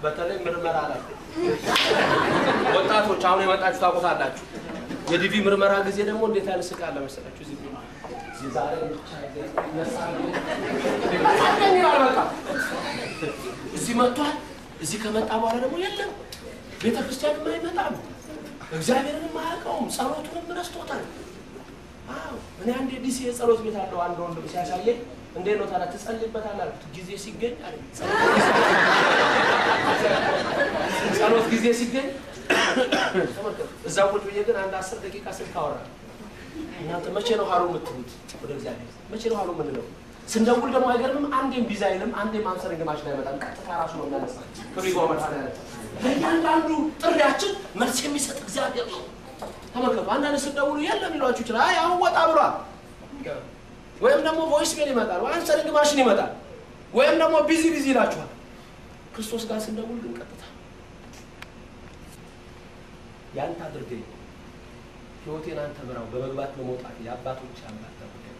በተለይ ምርመራ ላይ ወጣቶች አሁን የመጣችሁ ታቆታላችሁ የዲቪ ምርመራ ጊዜ ደግሞ እንዴት ያልስቃል ለመሰላችሁ እዚህ ዛሬ ብቻ ይነሳል እዚህ መጥቷል እዚህ ከመጣ በኋላ ደግሞ የለም ቤተክርስቲያን የማይመጣም እግዚአብሔርን ማያውቀውም ጸሎቱንም ረስቶታል አዎ እኔ አንዴ ዲሲ የጸሎት ቤት አለው አንድ ወንድም ሲያሳየኝ እንዴት ነው ታዲያ ትጸልይበታለህ አልኩት ጊዜ ሲገኝ አለ ጸሎት ጊዜ ሲገኝ እዛው ቁጭ ብዬ ግን አንድ 10 ደቂቃ ስልክ አወራ እናንተ መቼ ነው ሃሩ የምትሉት ወደ እግዚአብሔር መቼ ነው ሃሩ የምንለው ስንደውል ደግሞ አይገርምም አንዴም ቢዛ አይልም አንዴም አንሰር ግማሽ ላይ መጣን ቀጥታ ራሱ ነው የሚያነሳው ከቢጎ መጣና ያለ ለእያንዳንዱ ጥሪያችን መልስ የሚሰጥ እግዚአብሔር ነው ተመልከቱ አንዳንድ ስንደውሉ የለም ይሏችሁ ይችላል አይ አሁን ወጣ ብሏል ወይም ደግሞ ቮይስ ሜል ይመጣል አንሰር ግማሽን ይመጣል ወይም ደግሞ ቢዚ ይላችኋል ክርስቶስ ጋር ስንደውል ግን ቀጥታ ያንተ አድርገኝ ህይወቴን አንተ ምራው በመግባት በመውጣት ያባቶች አምላክ ተበቀል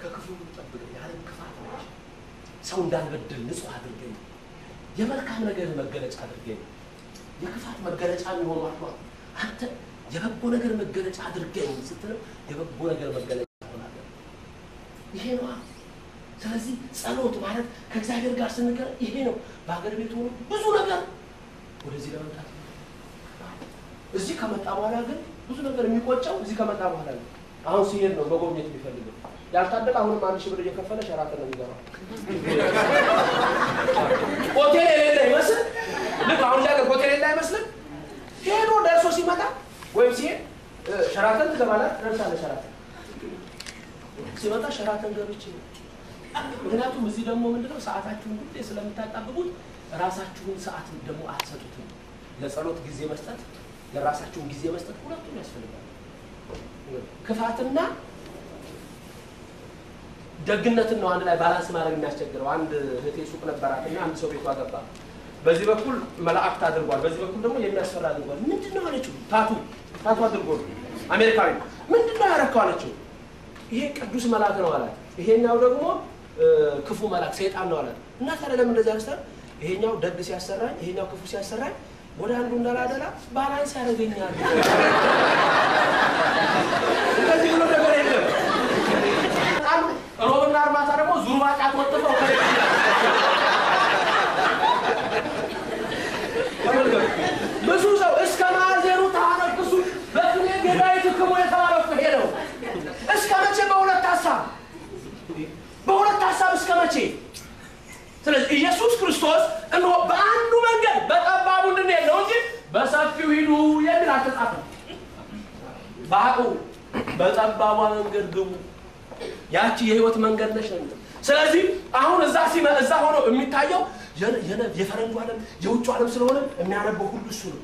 ከክፉ ተጠብቀኝ ያለም ክፋት ነው ሰው እንዳልበደል ንጹህ አድርገኝ የመልካም ነገር መገለጫ አድርገኝ የክፋት መገለጫ የሚሆን ማለት አንተ የበጎ ነገር መገለጫ አድርገኝ ስትለው የበጎ ነገር መገለጫ ሆናለ ይሄ ነው ስለዚህ ጸሎት ማለት ከእግዚአብሔር ጋር ስንገር ይሄ ነው በአገር ቤት ሆኖ ብዙ ነገር ወደዚህ ለመምጣት እዚህ ከመጣ በኋላ ግን ብዙ ነገር የሚቆጨው እዚህ ከመጣ በኋላ ነው አሁን ሲሄድ ነው መጎብኘት የሚፈልገው ያልታደለ አሁንም 1000 ብር እየከፈለ ሸራተን ነው የሚገባው ሆቴል የሌለ ይመስል ልክ አሁን ላይ ሆቴል የሌለ አይመስልም ሄዶ ደርሶ ሲመጣ ወይም ሲሄድ ሸራተን ትገባለህ ደርሳለ ሸራተን ሲመጣ ሸራተን ገብቼ ምክንያቱም እዚህ ደግሞ ምንድነው ሰዓታችሁን ሁሌ ስለምታጣብቁት ራሳችሁን ሰዓት ደግሞ አትሰጡትም ለጸሎት ጊዜ መስጠት ለራሳችሁን ጊዜ መስጠት ሁለቱም ያስፈልጋል ክፋትና ደግነትን ነው አንድ ላይ ባላንስ ማድረግ የሚያስቸግረው አንድ እህቴ ሱቅ ነበራትና አንድ ሰው ቤቷ ገባ በዚህ በኩል መላእክት አድርጓል በዚህ በኩል ደግሞ የሚያስፈራ አድርጓል ምንድነው አለችው ታቱ አድርጓል አሜሪካዊ ምንድነው ያረከው አለችው ይሄ ቅዱስ መልአክ ነው አላት ይሄኛው ደግሞ ክፉ መልአክ ሰይጣን ነው አላት እና ታዲያ ለምን እንደዛ ያስተር ይሄኛው ደግ ሲያሰራኝ ይሄኛው ክፉ ሲያሰራኝ ወደ አንዱ እንዳላደላ ባላንስ ያደርገኛል እንደዚህ ነው ነገር የለም ሮብና አርማታ ደግሞ ዙርባቃት ወጥተው ብዙ ሰው እስከ ማዘሩ ታነቅሱ በእኔ ገዳይ ትክሞ የተባለው ሄደው እስከ መቼ በሁለት ሐሳብ እስከ መቼ ስለዚህ ኢየሱስ ክርስቶስ እንሆ በአንዱ መንገድ በጠባቡ እንደኔ ነው እንጂ በሰፊው ሂዱ የሚል አልተጻፈም ባቁ በጠባቡ መንገድ ግቡ ያቺ የህይወት መንገድ ነሽ ነው ስለዚህ አሁን እዛ ሆኖ የሚታየው የፈረንጁ ዓለም የውጭ ዓለም ስለሆነ የሚያነበው ሁሉ እሱ ነው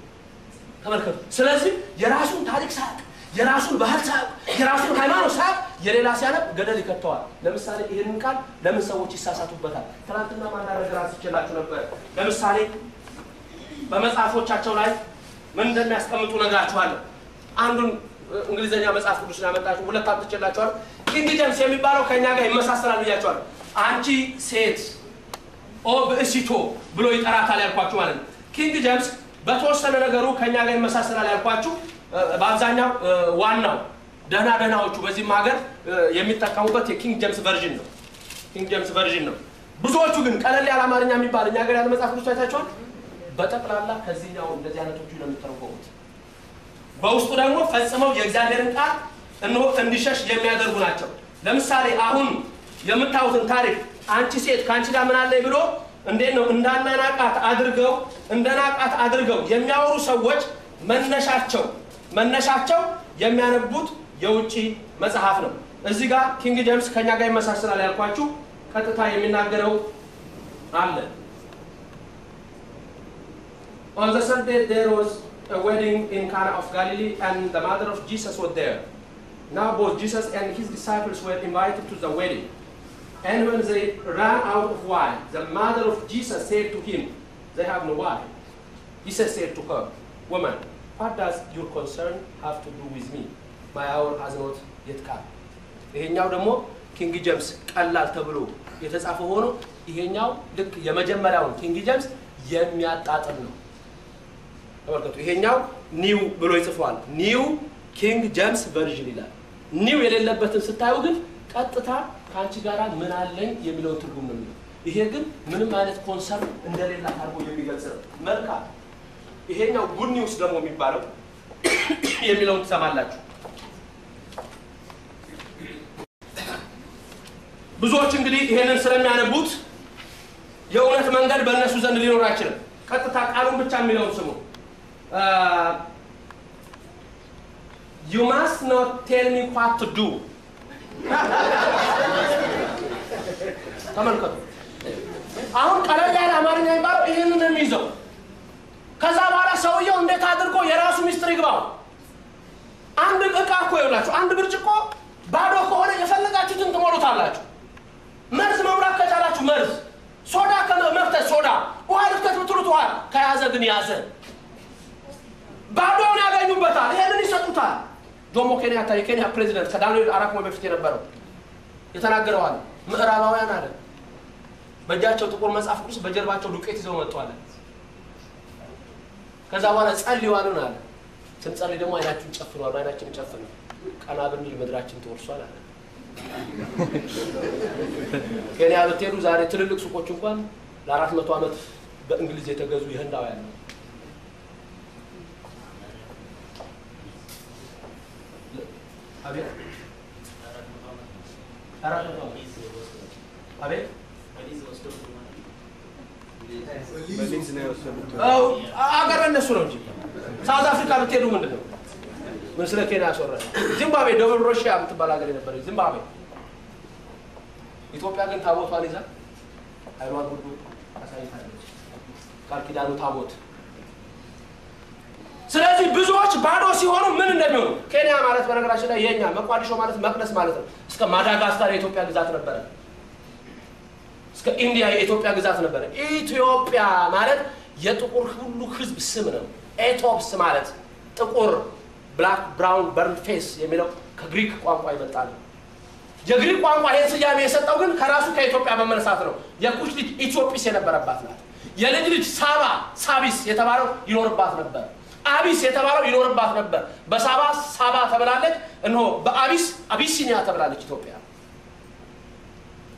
ተመልከቱ ስለዚህ የራሱን ታሪክ ሳቅ የራሱን ባህል ሳቅ የራሱን ሃይማኖት ሳቅ የሌላ ሲያነብ ገደል ይከተዋል ለምሳሌ ይሄንን ቃል ለምን ሰዎች ይሳሳቱበታል ትናንትና ማንዳር ነገር አስችላችሁ ነበር ለምሳሌ በመጽሐፎቻቸው ላይ ምን እንደሚያስቀምጡ ነግራችኋለሁ አንዱን እንግሊዘኛ መጽሐፍ ቅዱስ ያመጣችሁ ሁለት አጥቼላችኋል ኪንግ ጄምስ የሚባለው ከኛ ጋር ይመሳሰላል ብያችኋል አንቺ ሴት ኦ በእሲቶ ብሎ ይጠራታል ያልኳችሁ ማለት ነው ኪንግ ጄምስ በተወሰነ ነገሩ ከኛ ጋር ይመሳሰላል ያልኳችሁ በአብዛኛው ዋናው ደህናዎቹ በዚህ ሀገር የሚጠቀሙበት የኪንግ ጄምስ ቨርዥን ነው ብዙዎቹ ግን ቀለል ያለ አማርኛ የሚባል እኛ ጋር ያለ መጽሐፍ ቅዱስ አይታችኋል በጠቅላላ ከዚህኛው እንደዚህ አይነቶቹ ነው የሚተረጎሙት በውስጡ ደግሞ ፈጽመው የእግዚአብሔርን ቃል እንዲሸሽ የሚያደርጉ ናቸው ለምሳሌ አሁን የምታዩትን ታሪክ አንቺ ሴት ካንቺ ጋር ምን አለ ብሎ እንዴት ነው እንዳናናቃት አድርገው የሚያወሩ ሰዎች መነሻቸው የሚያነቡት የውጪ መጽሐፍ ነው እዚህ ጋር ኪንግ ጄምስ ከኛ ጋር ይመሳሰላል ያልኳችሁ ቀጥታ የሚናገረው አለ On the Sunday there was a wedding in Cana of Galilee and the mother of Jesus was there. Now both Jesus and his disciples were invited to the wedding. And when they ran out of wine, the mother of Jesus said to him, they have no wine. Jesus said to her, woman, what does your concern have to do with me? My hour has not yet come. ይሄኛው ደግሞ ኪንግ ጄምስ ቀላል ተብሎ የተጻፈው ሆኖ ይሄኛው ልክ የመጀመሪያው ኪንግ ጄምስ የሚያጣጥም ነው። ተመልከቱ ይሄኛው ኒው ብሎ ይጽፋል ኒው ኪንግ ጄምስ ቨርዥን ይላል ኒው የሌለበትን ስታዩ ግን ቀጥታ ካንቺ ጋራ ምን አለኝ የሚለው ትርጉም ነው የሚለው ይሄ ግን ምንም አይነት ኮንሰርን እንደሌላ ታርጎ የሚገልጽ ነው መልካም ይሄኛው ጉድ ኒውስ ደግሞ የሚባለው የሚለው ተሰማላችሁ ብዙዎች እንግዲህ ይሄንን ስለሚያነቡት የእውነት መንገድ በእነሱ ዘንድ ሊኖር አይችልም ቀጥታ ቃሉን ብቻ የሚለው ስሙ You must not tell me what to do. ተመልከቱ አሁን ቀለል ያለ አማርኛ የሚባለው ይሄንን ነው የሚይዘው ከዛ በኋላ ሰውየው እንዴት አድርጎ የራሱ ሚስጥር ይግባው አንድ ዕቃ እኮ ይውላችሁ አንድ ብርጭቆ ባዶ ከሆነ የፈለጋችሁትን ትሞሉታላችሁ መርዝ መምራት ከቻላችሁ መርዝ ሶዳ ከመፍተት ሶዳ ውሃ ልትከት ብትሉት ውሃ ከያዘ ግን ያዘ ባዶውን ያገኙበታል ይሄንን ይሰጡታል ጆሞ ኬንያታ የኬንያ ፕሬዚደንት ከዳንኤል አራክሞ በፊት የነበረው የተናገረው አለ ምዕራባውያን አለ በእጃቸው ጥቁር መጽሐፍ ቅዱስ በጀርባቸው ዱቄት ይዘው መጥተዋል ከዛ በኋላ ጸልዩዋልን አለ ስንጸልይ ደግሞ አይናችሁን ጨፍኑ አለ አይናችንን ጨፍኑ ቀና ብንል ምድራችን ተወርሷል አለ ኬንያ ብትሄዱ ዛሬ ትልልቅ ሱቆች እንኳን ለ400 ዓመት በእንግሊዝ የተገዙ የህንዳውያን ነው አቤት አቤት በሊዝ ነው ያሰቡት አገር እነሱ ነው እንጂ ሳውዝ አፍሪካ ብትሄዱ ምንድነው ምን ስለ ኬንያ አሰራ ዚምባብዌ ደቡብ ሩሲያ የምትባል ሀገር ነበር ዚምባብዌ ኢትዮጵያ ግን ታቦቷን ይዛ አይሏን ሁሉ አሳይታለች ቃል ኪዳኑ ታቦት ስለዚህ ብዙዎች ባዶ ሲሆኑ ምን እንደሚሆኑ ኬንያ ማለት በነገራችን ላይ የኛ መቋዲሾ ማለት መቅደስ ማለት ነው እስከ ማዳጋስካር የኢትዮጵያ ግዛት ነበር እስከ ኢንዲያ የኢትዮጵያ ግዛት ነበር ኢትዮጵያ ማለት የጥቁር ሁሉ ህዝብ ስም ነው ኤቶፕስ ማለት ጥቁር ብላክ ብራውን በርን ፌስ የሚለው ከግሪክ ቋንቋ ይመጣል የግሪክ ቋንቋ ይሄን ስያሜ የሰጠው ግን ከራሱ ከኢትዮጵያ በመነሳት ነው የኩሽ ልጅ ኢትዮጵስ የነበረባት ናት የልጅ ልጅ ሳባ ሳቢስ የተባለው ይኖርባት ነበር አቢስ የተባለው ይኖርባት ነበር በሳባ ሳባ ተብላለች እንሆ በአቢስ አቢሲኒያ ተብላለች ኢትዮጵያ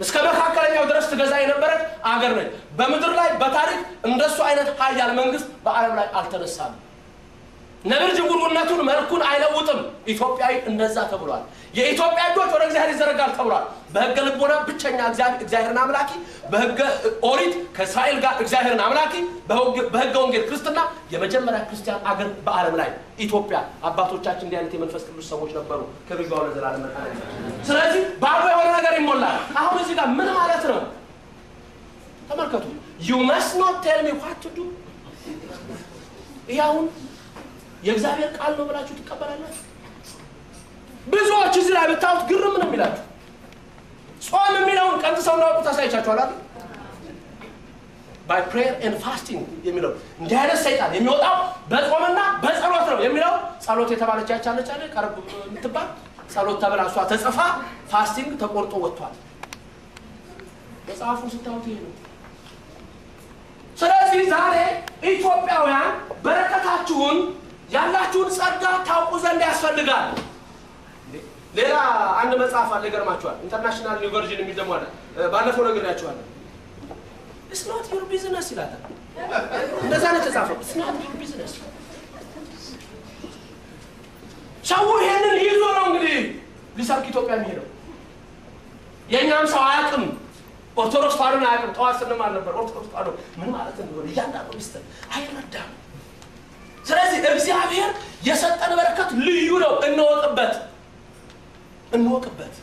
እስከ መካከለኛው ድረስ ትገዛ የነበረች አገር ነች በመድር ላይ በታሪክ እንደሱ አይነት ኃያል መንግስት በአለም ላይ አልተነሳም ነብር ጅንጉርጉርነቱን መልኩን አይለውጥም ኢትዮጵያዊ እንደዛ ተብሏል የኢትዮጵያ እጆች ወደ እግዚአብሔር ይዘረጋል ተብሏል በህገ ልቦና ብቸኛ እግዚአብሔርን አምላኪ በህገ ኦሪት ከእስራኤል ጋር እግዚአብሔርን አምላኪ በህገ ወንጌል ክርስትና የመጀመሪያ ክርስቲያን አገር በአለም ላይ ኢትዮጵያ አባቶቻችን እንዲህ አይነት የመንፈስ ቅዱስ ሰዎች ነበሩ ከብዙው ለዘላለም መጣለ ስለዚህ ባዶ የሆነ ነገር ይሞላል አሁን እዚህ ጋር ምን ማለት ነው ተመልከቱ you must not tell me what to do ይያው የእግዚአብሔር ቃል ነው ብላችሁ ተቀበላላችሁ ብዙዎች እዚህ ላይ ብታውት ግርም ነው የሚላችሁ ጾም የሚለውን ቀንጥሰው ነው ታሳይቻችኋል አይደል by prayer and fasting የሚለው እንዲህ አይነት ሰይጣን የሚወጣው በጾምና በጸሎት ነው የሚለው ጸሎት የተባለች ያቻለች አይደል ቀርብ የምትባል ጸሎት ተብላሷ ተጽፋ ፋስቲንግ ተቆርጦ ወጥቷል መጽሐፉን ስታውት ይሄ ነው ስለዚህ ዛሬ ኢትዮጵያውያን በረከታችሁን ያላችሁን ጸጋ ታውቁ ዘንድ ያስፈልጋል ሌላ አንድ መጽሐፍ አለ ይገርማችኋል ኢንተርናሽናል ኒው ቨርዥን የሚደሞ አለ ባለፈው ነግሬያችኋለሁ it's not your business ይላል እንደዛ ነው ተጻፈው it's not your business ሰው ይሄንን ይዞ ነው እንግዲህ ሊሰብክ ኢትዮጵያ የሚሄደው የኛም ሰው አያውቅም ኦርቶዶክስ ፋሩን አያውቅም ጠዋት ስንማር ነበር ኦርቶዶክስ ፋሩ ምን ማለት እንደሆነ እያንዳንዱ ሚስጥር አይረዳም ስለዚህ እግዚአብሔር የሰጠን በረከት ልዩ ነው እንወቅበት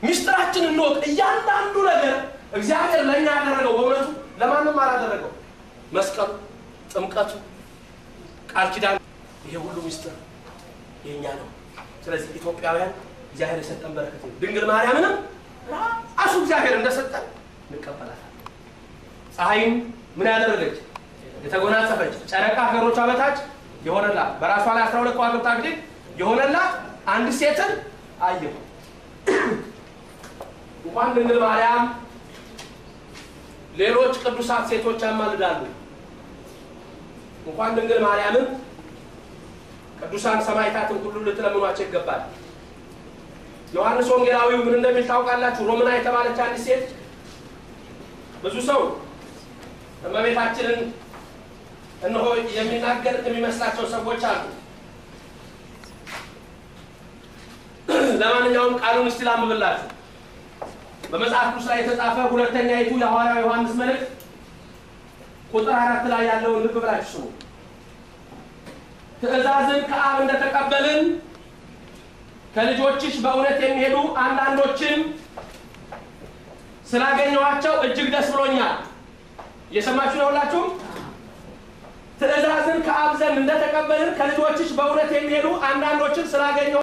ሚስጥራችን እንወቅ እያንዳንዱ ነገር እግዚአብሔር ለኛ ያደረገው በእውነቱ ለማንም አላደረገው መስቀል ጥምቀቱ ቃል ኪዳን ይሄ ሁሉ ሚስጥር የኛ ነው ስለዚህ ኢትዮጵያውያን እግዚአብሔር የሰጠን በረከት ድንግል ማርያምንም ራሱ እግዚአብሔር እንደሰጠን እንቀበላታለን ፀሐይም ምን ያደረገች የተጎናጸፈች ጨረቃ ከሮቿ በታች የሆነላት በራሷ ላይ 12 ከዋክብት አግድም የሆነላት አንድ ሴትን አየሁ እንኳን ድንግል ማርያም ሌሎች ቅዱሳት ሴቶች ያማልዳሉ እንኳን ድንግል ማርያምን ቅዱሳን ሰማዕታትን ሁሉ ልትለምኗቸው ይገባል። ዮሐንስ ወንጌላዊው ምን እንደሚል ታውቃላችሁ? ሮምና የተባለች አንዲት ሴት ብዙ ሰው እመቤታችንን እነሆ የሚናገር የሚመስላቸው ሰዎች አሉ። ለማንኛውም ቃሉን እስቲ ላንብብላችሁ። በመጽሐፍ ቅዱስ ላይ የተጻፈ ሁለተኛይቱ የሐዋርያው ዮሐንስ መልእክት ቁጥር 4 ላይ ያለውን ልብ ብላችሁ ስሙ። ትእዛዝን ከአብ እንደተቀበልን ከልጆችሽ በእውነት የሚሄዱ አንዳንዶችን ስላገኘኋቸው እጅግ ደስ ብሎኛል። እየሰማችሁ ነው ሁላችሁ? ትእዛዝን ከአብ ዘንድ እንደተቀበልን ከልጆችሽ በእውነት የሚሄዱ አንዳንዶችን ስላገኘሁ